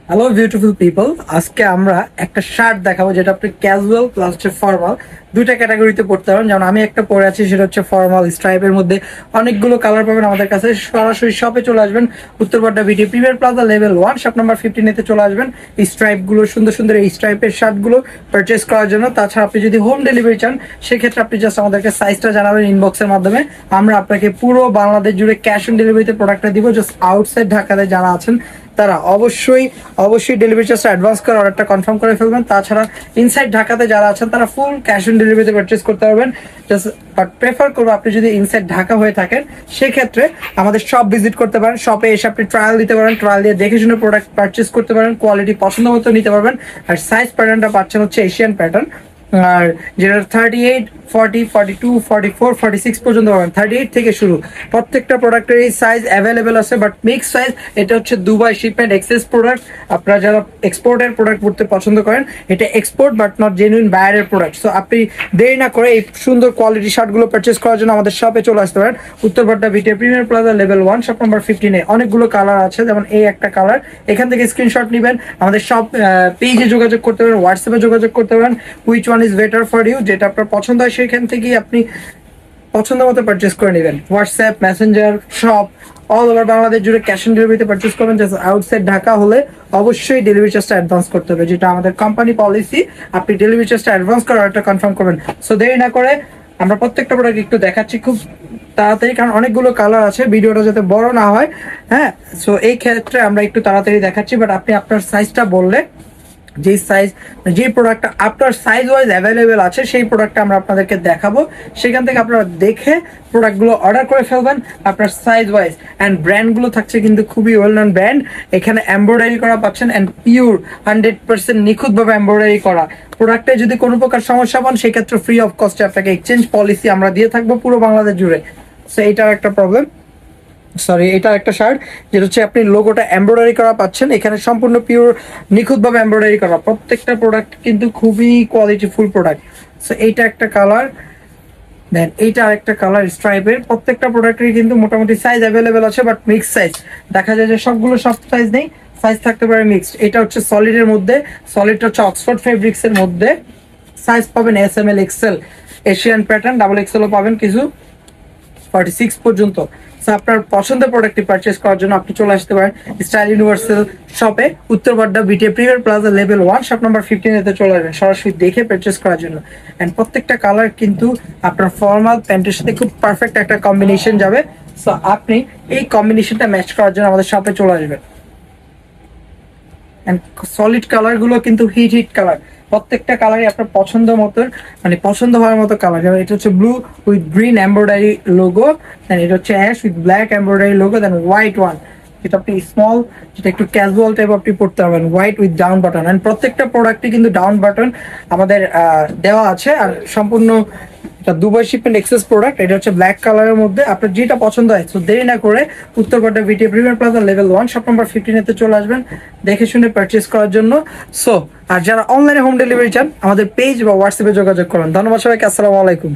Hello beautiful people, আজকে আমরা একটা শার্ট দেখাবো যেটা আপনি ক্যাজুয়াল প্লাস হচ্ছে ফর্মাল দুইটা ক্যাটাগরিতে পড়তে পারেন। যেমন আমি একটা পরে আছি, সেটা হচ্ছে ফর্মাল স্ট্রাইপের মধ্যে অনেকগুলো কালার পাবেন আমাদের কাছে। সরাসরি শপে চলে আসবেন, উত্তরপাড্ডা বিটি premier plaza level 1 shop number 15 চলে আসবেন। এই স্ট্রাইপগুলো সুন্দর সুন্দর এই স্ট্রাইপের শার্টগুলো পারচেস করার জন্য। তাছাড়া আপনি যদি হোম ডেলিভারি চান, সেক্ষেত্রে আপনি জাস্ট আমাদেরকে সাইজটা জানাবেন ইনবক্সের মাধ্যমে। আমরা আপনাকে পুরো বাংলাদেশ জুড়ে ক্যাশ অন ডেলিভারিতে প্রোডাক্টটা দিব। জাস্ট আউটসাইড ঢাকাতে যারা আছেন তারা অবশ্যই ডেলিভারি চার্জটা অ্যাডভান্স করে অর্ডারটা কনফার্ম করে ফেলবেন। তাছাড়া ইনসাইড ঢাকাতে যারা আছেন তারা ফুল ক্যাশ অন ডেলিভারিতে পারচেস করতে পারবেন। জাস্ট বাট প্রেফার করবো আপনি যদি ইনসাইড ঢাকা হয়ে থাকেন, সেক্ষেত্রে আমাদের শপ ভিজিট করতে পারেন। শপে এসে আপনি ট্রায়াল দিতে পারেন, ট্রায়াল দিয়ে দেখে শুনে প্রোডাক্ট পারচেস করতে পারেন, কোয়ালিটি পছন্দ মতো নিতে পারবেন। আর সাইজ প্যাটার্নটা পাচ্ছেন হচ্ছে এশিয়ান প্যাটার্ন, আর যেটা 38, 40, 42, 44, 46 পর্যন্ত পাবেন। 38 থেকে শুরু। প্রত্যেকটা প্রোডাক্টের এই সাইজ অ্যাভেলেবেল আছে, বাট মিক্স সাইজ। এটা হচ্ছে দুবাই শিপমেন্ট এক্সেস প্রোডাক্ট। আপনারা যারা এক্সপোর্টের প্রোডাক্ট পড়তে পছন্দ করেন, এটা এক্সপোর্ট বাট নট জেনুইন বাইরের প্রোডাক্ট। সো আপনি দেরি না করে এই সুন্দর কোয়ালিটি শার্টগুলো পারচেস করার জন্য আমাদের শপে চলে আসতে পারেন। উত্তরপাড্ডা বিটি premier plaza level 1 shop number 15। অনেকগুলো কালার আছে, যেমন এই একটা কালার। এখান থেকে স্ক্রিনশট নেবেন, আমাদের সব পেজে যোগাযোগ করতে পারেন, হোয়াটসঅ্যাপে যোগাযোগ করতে পারেন। Which one is better for you, যেটা আপনার পছন্দ হয় সেখান থেকেই আপনি পছন্দ মতো পারচেস করে নেবেন। WhatsApp, Messenger, shop all over Bangladesh জুড়ে ক্যাশ অন ডেলিভারিতে পারচেস করবেন। জাস্ট আউটসাইড ঢাকা হলে অবশ্যই ডেলিভারি চার্জটা অ্যাডভান্স করতে হবে, যেটা আমাদের কোম্পানি পলিসি। আপনি ডেলিভারি চার্জটা অ্যাডভান্স করে অর্ডারটা কনফার্ম করবেন। সো দেরি না করে আমরা প্রত্যেকটা প্রোডাক্ট একটু দেখাচ্ছি খুব তাড়াতাড়ি, কারণ অনেকগুলো কালার আছে, ভিডিওটা যাতে বড় না হয়। হ্যাঁ, সো এই ক্ষেত্রে আমরা একটু তাড়াতাড়ি দেখাচ্ছি। বাট আপনি আপনার সাইজটা বললে, যে সাইজ, যে প্রোডাক্টটা আপনার সাইজ ওয়াইজ অ্যাভেলেবেল আছে, সেই প্রোডাক্টটা আমরা আপনাদেরকে দেখাবো। সেখান থেকে আপনারা দেখে প্রোডাক্টগুলো অর্ডার করে ফেলবেন আপনার সাইজ ওয়াইজ। অ্যান্ড ব্র্যান্ডগুলো থাকছে কিন্তু খুবই ওয়েল নন ব্র্যান্ড। এখানে এমব্রয়ডারি করা পাচ্ছেন, অ্যান্ড পিওর 100% নিখুঁতভাবে এমব্রয়ডারি করা। প্রোডাক্টে যদি কোনো প্রকার সমস্যা পান, সেক্ষেত্রে ফ্রি অফ কস্টে আপনাকে এক্সচেঞ্জ পলিসি আমরা দিয়ে থাকবো পুরো বাংলাদেশ জুড়ে। সো এইটার একটা প্রবলেম, এটা একটা শার্ট যেটা হচ্ছে আপনি লোগোটা এমব্রয়ডারি করা পাচ্ছেন। এখানে সম্পূর্ণ পিওর নিখুঁতভাবে এমব্রয়ডারি করা। প্রত্যেকটা প্রোডাক্ট কিন্তু খুবই কোয়ালিটি ফুল প্রোডাক্ট। সো এইটা একটা কালার, দেন এইটা আরেকটা কালার স্ট্রাইপের। প্রত্যেকটা প্রোডাক্টেরই কিন্তু মোটামুটি সাইজ অ্যাভেলেবেল আছে, বাট মিক্স সাইজ। দেখা যায় যে সবগুলো সব সাইজ নেই, সাইজ থাকতে পারে মিক্সড। এটা হচ্ছে সলিডের মধ্যে, সলিডটা হচ্ছে অক্সফোর্ড ফেব্রিক্স এর মধ্যে। সাইজ পাবেন S M L XL, Asian pattern, double এক্সেলও পাবেন কিছু, 46 পর্যন্ত। আপনার পছন্দের প্রোডাক্টটি পারচেস করার জন্য আপনি চলে আসতে পারেন স্টাইল ইউনিভার্সাল শপে, Uttarpara BTA premier plaza level 1 shop number 15 চলে আসবেন সরাসরি দেখে পারচেস করার জন্য। এন্ড প্রত্যেকটা কালার কিন্তু আপনার ফর্মাল প্যান্টের সাথে খুব পারফেক্ট একটা কম্বিনেশন যাবে। সো আপনি এই কম্বিনেশনটা ম্যাচ করার জন্য আমাদের শপে চলে আসবেন। এন্ড সলিড কালারগুলো কিন্তু হিট কালার। প্রত্যেকটা কালারই আপনার পছন্দ মতো, মানে পছন্দ হওয়ার মতো কালার। যেমন এটা হচ্ছে blue with green embroidery logo, then এটা হচ্ছে ash with black embroidery logo, then white one, যেটা আপনি স্মল, যেটা একটু ক্যাজুয়াল টাইপ আপনি পড়তে পারবেন, white with down button. And প্রত্যেকটা প্রোডাক্টে কিন্তু ডাউন বাটন আমাদের দেওয়া আছে। আর সম্পূর্ণ দুবাই শিপমেন্ট এক্সেস প্রোডাক্ট। এটা হচ্ছে ব্ল্যাক কালারের মধ্যে, আপনার যেটা পছন্দ হয়। তো দেরি না করে Uttarpara BTA premier plaza level 1 shop number 15 চলে আসবেন দেখে শুনে পারচেস করার জন্য। সো আর যারা অনলাইনে হোম ডেলিভারি চান, আমাদের পেজ বা হোয়াটসঅ্যাপে যোগাযোগ করুন। ধন্যবাদ সবাইকে, আসসালামু আলাইকুম।